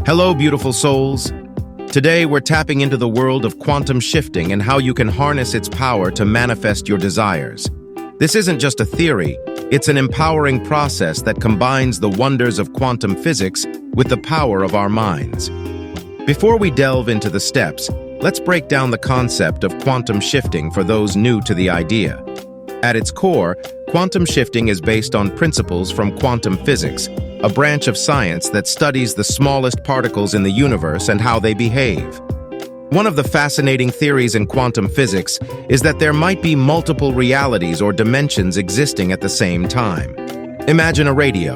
Hello, beautiful souls. Today, we're tapping into the world of quantum shifting and how you can harness its power to manifest your desires. This isn't just a theory, it's an empowering process that combines the wonders of quantum physics with the power of our minds. Before we delve into the steps, let's break down the concept of quantum shifting for those new to the idea. At its core, quantum shifting is based on principles from quantum physics, a branch of science that studies the smallest particles in the universe and how they behave. One of the fascinating theories in quantum physics is that there might be multiple realities or dimensions existing at the same time. Imagine a radio.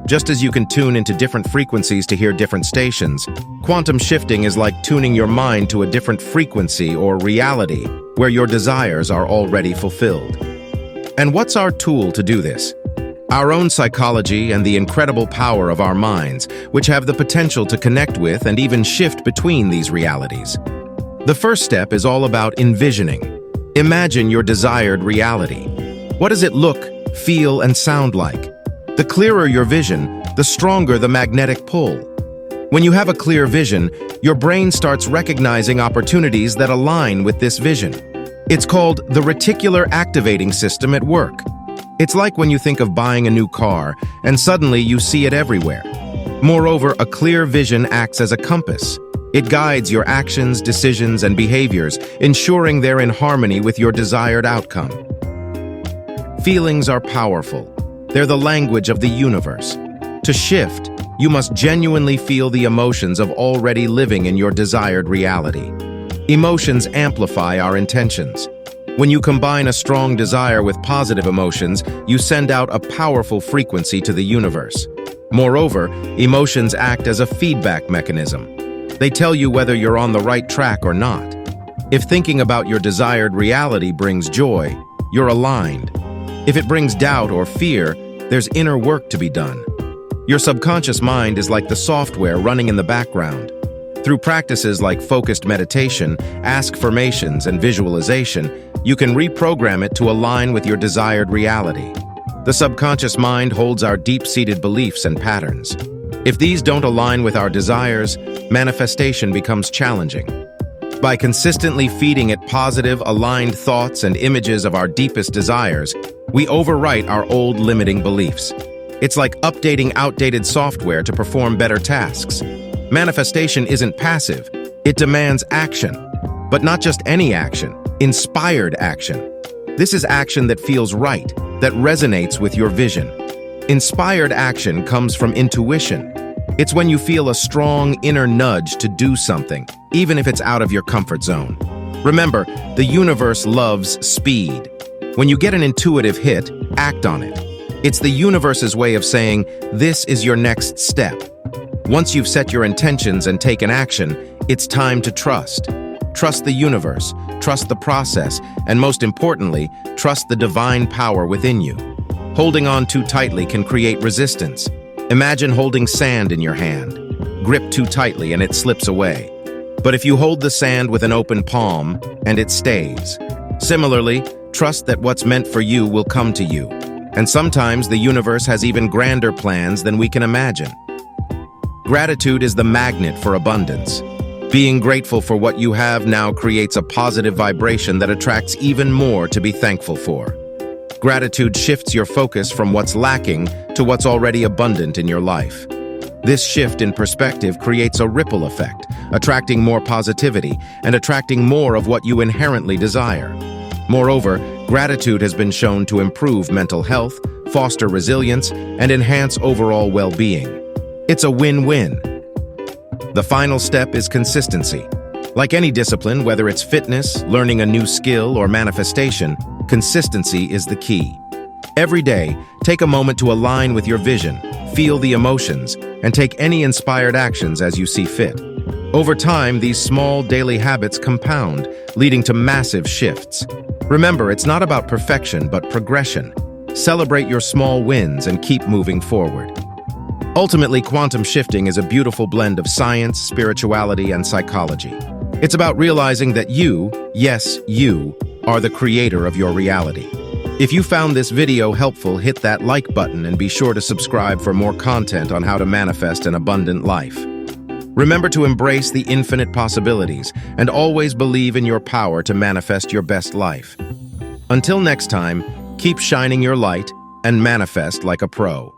Just as you can tune into different frequencies to hear different stations, quantum shifting is like tuning your mind to a different frequency or reality where your desires are already fulfilled. And what's our tool to do this? Our own psychology and the incredible power of our minds, which have the potential to connect with and even shift between these realities. The first step is all about envisioning. Imagine your desired reality. What does it look, feel, and sound like? The clearer your vision, the stronger the magnetic pull. When you have a clear vision, your brain starts recognizing opportunities that align with this vision. It's called the reticular activating system at work. It's like when you think of buying a new car, and suddenly you see it everywhere. Moreover, a clear vision acts as a compass. It guides your actions, decisions, and behaviors, ensuring they're in harmony with your desired outcome. Feelings are powerful. They're the language of the universe. To shift, you must genuinely feel the emotions of already living in your desired reality. Emotions amplify our intentions. When you combine a strong desire with positive emotions, you send out a powerful frequency to the universe. Moreover, emotions act as a feedback mechanism. They tell you whether you're on the right track or not. If thinking about your desired reality brings joy, you're aligned. If it brings doubt or fear, there's inner work to be done. Your subconscious mind is like the software running in the background. Through practices like focused meditation, ask-formations, and visualization, you can reprogram it to align with your desired reality. The subconscious mind holds our deep-seated beliefs and patterns. If these don't align with our desires, manifestation becomes challenging. By consistently feeding it positive, aligned thoughts and images of our deepest desires, we overwrite our old limiting beliefs. It's like updating outdated software to perform better tasks. Manifestation isn't passive, it demands action. But not just any action, inspired action. This is action that feels right, that resonates with your vision. Inspired action comes from intuition. It's when you feel a strong inner nudge to do something, even if it's out of your comfort zone. Remember, the universe loves speed. When you get an intuitive hit, act on it. It's the universe's way of saying, this is your next step. Once you've set your intentions and taken action, it's time to trust. Trust the universe, trust the process, and most importantly, trust the divine power within you. Holding on too tightly can create resistance. Imagine holding sand in your hand. Grip too tightly and it slips away. But if you hold the sand with an open palm, and it stays. Similarly, trust that what's meant for you will come to you. And sometimes the universe has even grander plans than we can imagine. Gratitude is the magnet for abundance. Being grateful for what you have now creates a positive vibration that attracts even more to be thankful for. Gratitude shifts your focus from what's lacking to what's already abundant in your life. This shift in perspective creates a ripple effect, attracting more positivity and attracting more of what you inherently desire. Moreover, gratitude has been shown to improve mental health, foster resilience, and enhance overall well-being. It's a win-win. The final step is consistency. Like any discipline, whether it's fitness, learning a new skill, or manifestation, consistency is the key. Every day, take a moment to align with your vision, feel the emotions, and take any inspired actions as you see fit. Over time, these small daily habits compound, leading to massive shifts. Remember, it's not about perfection, but progression. Celebrate your small wins and keep moving forward. Ultimately, quantum shifting is a beautiful blend of science, spirituality, and psychology. It's about realizing that you, yes, you, are the creator of your reality. If you found this video helpful, hit that like button and be sure to subscribe for more content on how to manifest an abundant life. Remember to embrace the infinite possibilities and always believe in your power to manifest your best life. Until next time, keep shining your light and manifest like a pro.